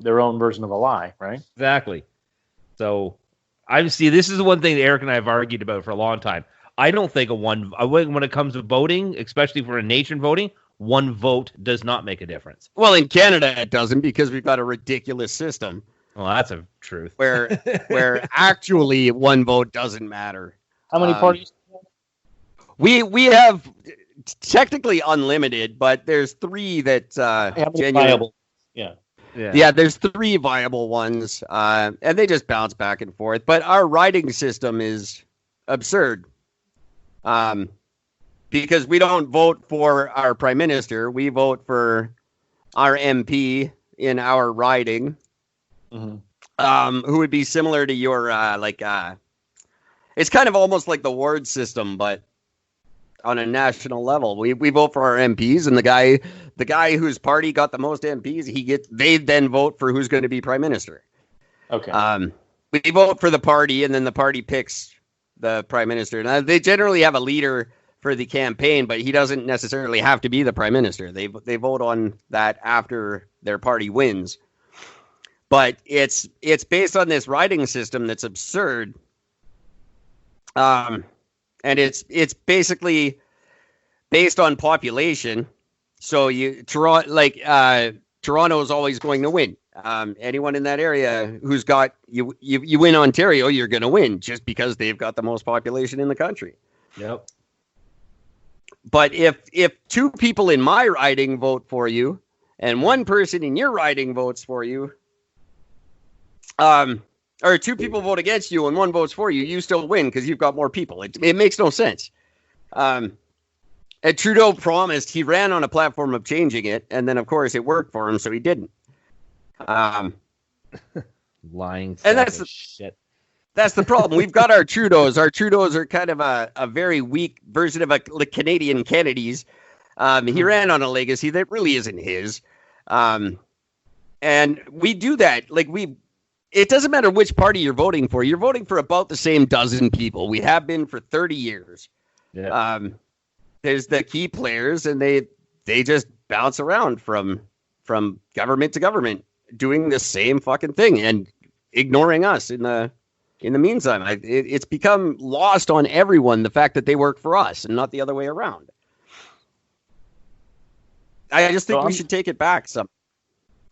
their own version of a lie, right? Exactly. So, this is the one thing that Eric and I have argued about for a long time. I don't think when it comes to voting, especially for a nation voting, one vote does not make a difference. Well, in Canada, it doesn't because we've got a ridiculous system. Well, that's a truth. Where actually one vote doesn't matter. How many parties? We have technically unlimited, but there's 3 that viable? Yeah, there's 3 viable ones, and they just bounce back and forth. But our riding system is absurd, because we don't vote for our prime minister. We vote for our MP in our riding, who would be similar to your it's kind of almost like the ward system, but on a national level. We vote for our MPs, and the guy whose party got the most MPs, they then vote for who's going to be prime minister. Okay. We vote for the party, and then the party picks the prime minister. Now, they generally have a leader for the campaign, but he doesn't necessarily have to be the prime minister. They vote on that after their party wins. But it's based on this riding system that's absurd. And it's basically based on population. So Toronto is always going to win. Anyone in that area who's got you win Ontario, you're going to win just because they've got the most population in the country. Yep. But if 2 people in my riding vote for you and 1 person in your riding votes for you, or 2 people vote against you and 1 votes for you, you still win because you've got more people. It makes no sense. And Trudeau promised, he ran on a platform of changing it, and then of course it worked for him, so he didn't. Lying. And that's shit. That's the problem. We've got our Trudeaus. Our Trudeaus are kind of a very weak version of a Canadian Kennedys. He ran on a legacy that really isn't his. And we do that. It doesn't matter which party you're voting for. You're voting for about the same dozen people. We have been for 30 years. Yeah. There's the key players, and they just bounce around from government to government, doing the same fucking thing and ignoring us in the meantime. It's become lost on everyone, the fact that they work for us and not the other way around. I just think we should take it back some.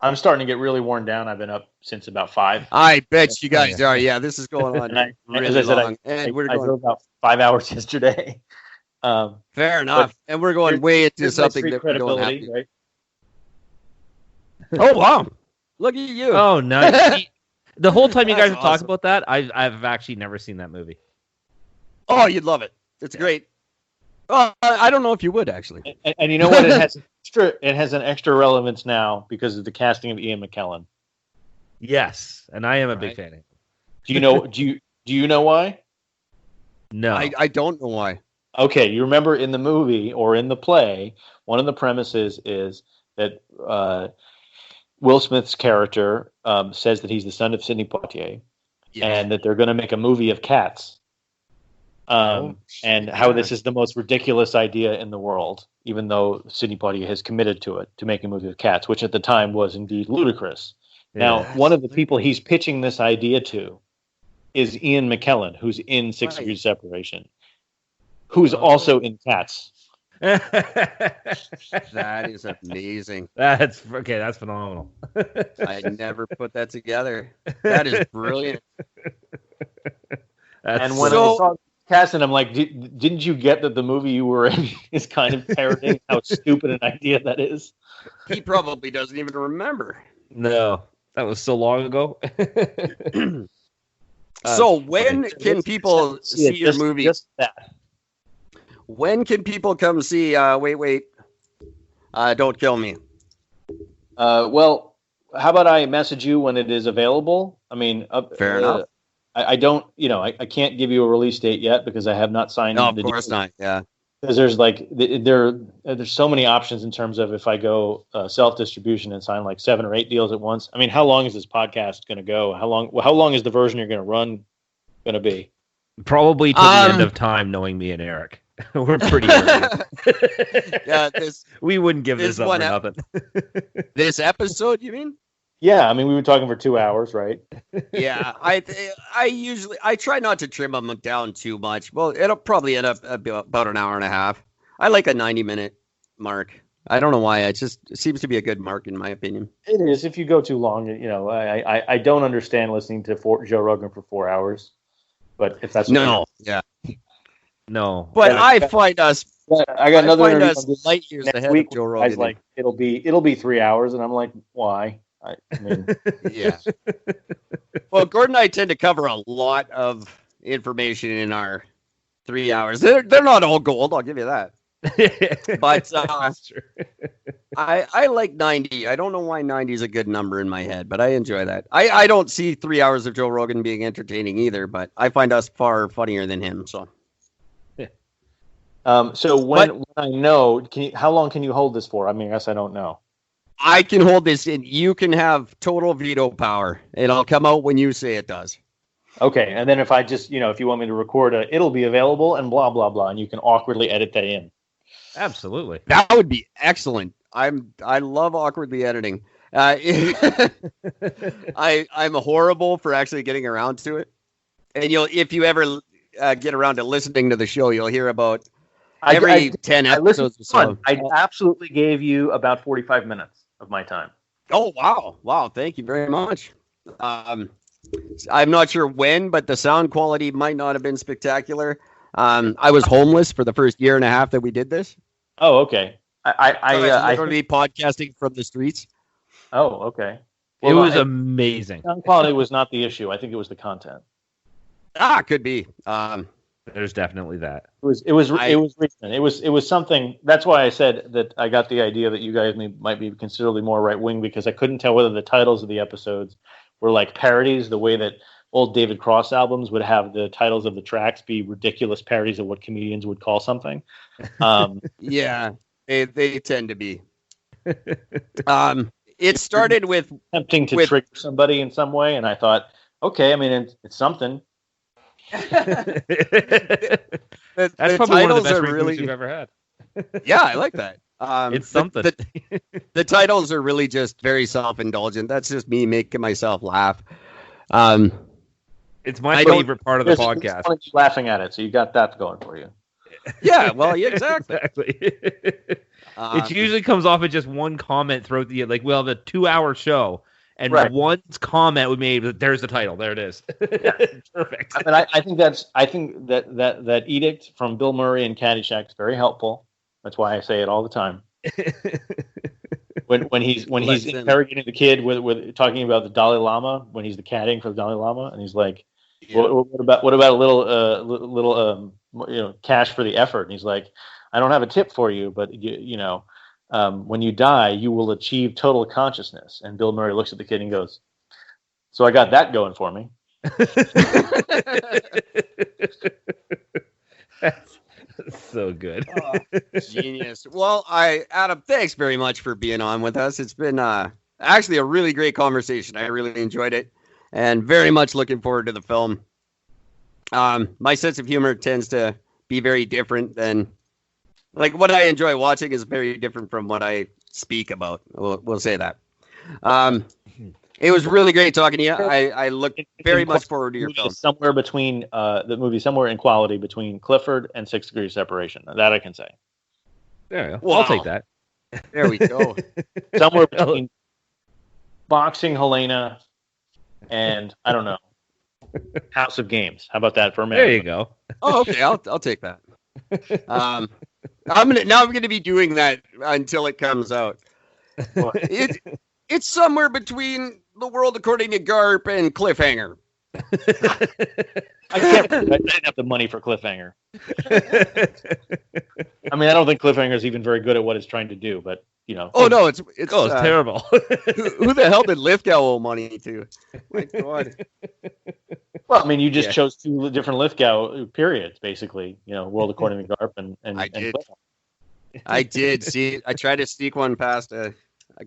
I'm starting to get really worn down. I've been up since about 5. I bet you guys are. Yeah, this is going on really long. I drove about 5 hours yesterday. Fair enough. And we're going way into something that we don't have to. Right? Oh, wow. Look at you. Oh, nice. The whole time you guys are talking about that, I've actually never seen that movie. Oh, you'd love it. It's great. Oh, I don't know if you would, actually. And you know what? It has an extra relevance now because of the casting of Ian McKellen. Yes, and I am a big fan of him. Do you know why? No. I don't know why. Okay, you remember in the movie or in the play, one of the premises is that Will Smith's character says that he's the son of Sidney Poitier, and that they're going to make a movie of Cats. And how this is the most ridiculous idea in the world, even though Sidney Poitier has committed to make a movie of Cats, which at the time was indeed ludicrous. Now, one of the people he's pitching this idea to is Ian McKellen, who's in 6 Degrees of Separation, who's also in Cats. That is amazing. That's phenomenal. I never put that together. That is brilliant. And when I saw Cats, and I'm like, didn't you get that the movie you were in is kind of parroting how stupid an idea that is? He probably doesn't even remember. No, that was so long ago. So when can people see your movie? Just that. When can people come see? Wait. Don't kill me. Well, how about I message you when it is available? I mean, fair enough. I don't, I can't give you a release date yet because I have not signed. No, of course not. Yeah, because there's there's so many options in terms of if I go self-distribution and sign like 7 or 8 deals at once. I mean, how long is this podcast going to go? How long is the version you're going to run going to be? Probably to the end of time, knowing me and Eric. We're pretty early. Yeah, we wouldn't give this up for nothing. This episode, you mean? Yeah, I mean, we were talking for 2 hours, right? Yeah, I try not to trim them down too much. Well, it'll probably end up about an hour and a half. I like a 90-minute mark. I don't know why. It seems to be a good mark in my opinion. It is. If you go too long, I don't understand listening to Joe Rogan for 4 hours. But if that's no. But I find us. I got another interview light years ahead of Joe Rogan. Like it'll be 3 hours, and I'm like, why? I mean, yeah. Well, Gordon and I tend to cover a lot of information in our 3 hours. They're not all gold, I'll give you that. But I like 90. I don't know why 90 is a good number in my head, but I enjoy that. I don't see 3 hours of Joe Rogan being entertaining either, but I find us far funnier than him. So. So when I know, how long can you hold this for? I mean, I guess I don't know. I can hold this, and you can have total veto power, and I'll come out when you say it does. Okay, and then if I just, if you want me to record it'll be available and blah blah blah, and you can awkwardly edit that in. Absolutely, that would be excellent. I love awkwardly editing. I'm horrible for actually getting around to it, and if you ever get around to listening to the show, you'll hear about. Every 10 episodes. I absolutely gave you about 45 minutes of my time. Oh, wow. Wow. Thank you very much. I'm not sure when, but the sound quality might not have been spectacular. I was homeless for the first year and a half that we did this. Oh, okay. I literally podcasting from the streets. Oh, okay. Well, it was amazing. Sound quality was not the issue. I think it was the content. Could be. There's definitely that. It was recent. It was something. That's why I said that I got the idea that you guys might be considerably more right wing, because I couldn't tell whether the titles of the episodes were like parodies, the way that old David Cross albums would have the titles of the tracks be ridiculous parodies of what comedians would call something. Yeah, they tend to be. It started with attempting to trigger somebody in some way, and I thought, okay, I mean, it's something. That's probably one of the best reviews you've ever had. Yeah, I like that. It's something. The titles are really just very self-indulgent. That's just me making myself laugh. It's my favorite part of the podcast. Laughing at it, so you got that going for you. Yeah, well, yeah, exactly. It usually comes off as just one comment throughout the we'll have a 2-hour show. And one comment we made, there's the title. There it is. Yeah. Perfect. I mean, I think that edict from Bill Murray and Caddyshack is very helpful. That's why I say it all the time. when he's interrogating the kid with talking about the Dalai Lama, when he's the caddying for the Dalai Lama, and he's like, what about a little cash for the effort? And he's like, I don't have a tip for you, but when you die, you will achieve total consciousness. And Bill Murray looks at the kid and goes, so I got that going for me. That's so good. Genius. Well, Adam, thanks very much for being on with us. It's been actually a really great conversation. I really enjoyed it and very much looking forward to the film. My sense of humor tends to be very different than what I enjoy watching is very different from what I speak about. We'll say that. It was really great talking to you. I look very much forward to your film. Somewhere between the movie, somewhere in quality between Clifford and 6 Degrees Separation. That I can say. There you go. Wow. I'll take that. There we go. Somewhere between Boxing Helena and I don't know, House of Games. How about that for a minute? There you go. Oh, okay. I'll take that. I'm gonna be doing that until it comes out. It's somewhere between The World According to Garp and Cliffhanger. I didn't have the money for Cliffhanger. I mean, I don't think Cliffhanger is even very good at what it's trying to do, but Oh no, it's terrible. who the hell did Lithgow owe money to? My God. Well, I mean, you just chose 2 different Lithgow periods, basically. World According to Garp and I did. See, I tried to sneak one past a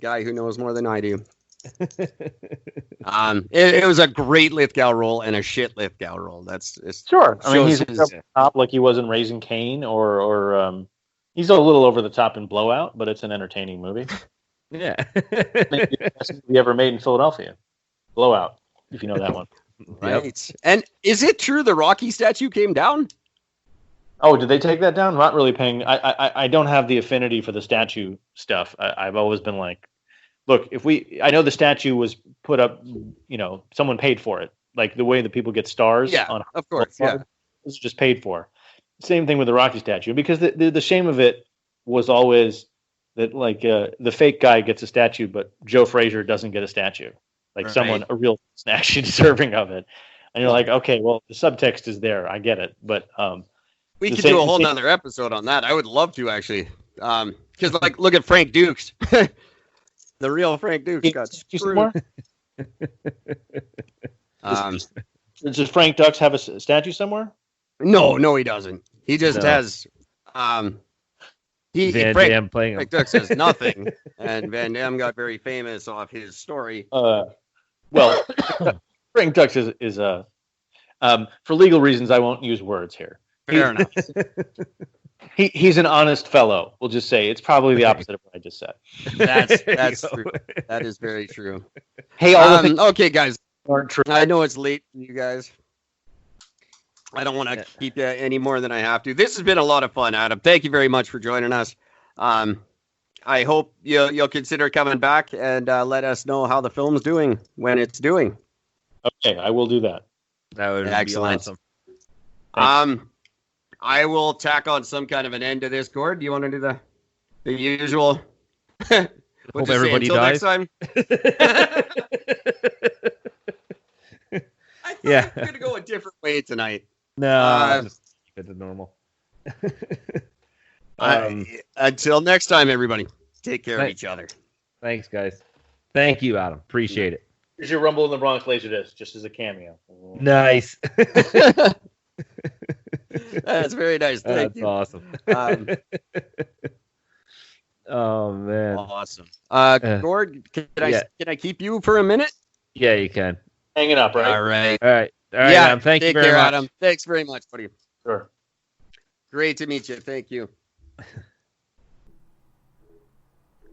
guy who knows more than I do. It was a great Lithgow role and a shit Lithgow role. Sure. I mean, he's over the top like he was in Raising Cain, or he's a little over the top in Blowout, but it's an entertaining movie. Yeah. Best movie ever made in Philadelphia. Blowout, if you know that one. Right. Yep. And is it true the Rocky statue came down? Oh, did they take that down? I'm not really paying. I don't have the affinity for the statue stuff. I've always been like, look, I know the statue was put up, someone paid for it. Like the way that people get stars. Yeah, of course. Yeah. It was just paid for. Same thing with the Rocky statue, because the shame of it was always that the fake guy gets a statue, but Joe Frazier doesn't get a statue. Like someone, a real person actually deserving of it. And you're like, okay, well, the subtext is there. I get it. But we could do a whole nother episode on that. I would love to, actually. Because, look at Frank Dukes. The real Frank Dukes got screwed. Does Frank Dukes have a statue somewhere? No, he doesn't. He just has... Van Damme playing him. Frank Dukes has nothing. And Van Damme got very famous off his story. Well, Frank Dukes is for legal reasons, I won't use words here. Fair enough. He's an honest fellow. We'll just say it's probably the opposite of what I just said. That's true. That is very true. Hey, okay, guys. I know it's late for you guys. I don't want to keep you any more than I have to. This has been a lot of fun, Adam. Thank you very much for joining us. I hope you'll consider coming back and let us know how the film's doing when it's doing. Okay, I will do that. That would be awesome. I will tack on some kind of an end to this, Gord. Do you want to do the usual? Hope everybody dies. Next time. I thought we were going to go a different way tonight. No, just keep it to normal. Until next time, everybody. Take care of each other. Thanks, guys. Thank you, Adam. Appreciate it. Here's your Rumble in the Bronx Laserdisc, just as a cameo. Nice. That's very nice. Thank you. Awesome. Oh man. Awesome. Gord, can I keep you for a minute? Yeah, you can. Hanging up, right? All right. Yeah. Adam, thank you very much. Adam. Thanks very much, buddy. Sure. Great to meet you. Thank you.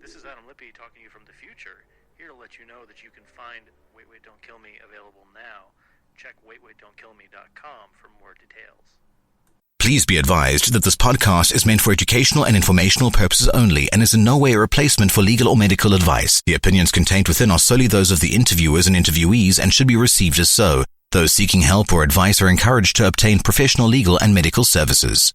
This is Adam Lippe talking to you from the future, here to let you know that you can find Wait, Wait, Don't Kill Me available now. Check waitwaitdon'tkillme.com for more details. Please be advised that this podcast is meant for educational and informational purposes only and is in no way a replacement for legal or medical advice. The opinions contained within are solely those of the interviewers and interviewees and should be received as so. Those seeking help or advice are encouraged to obtain professional legal and medical services.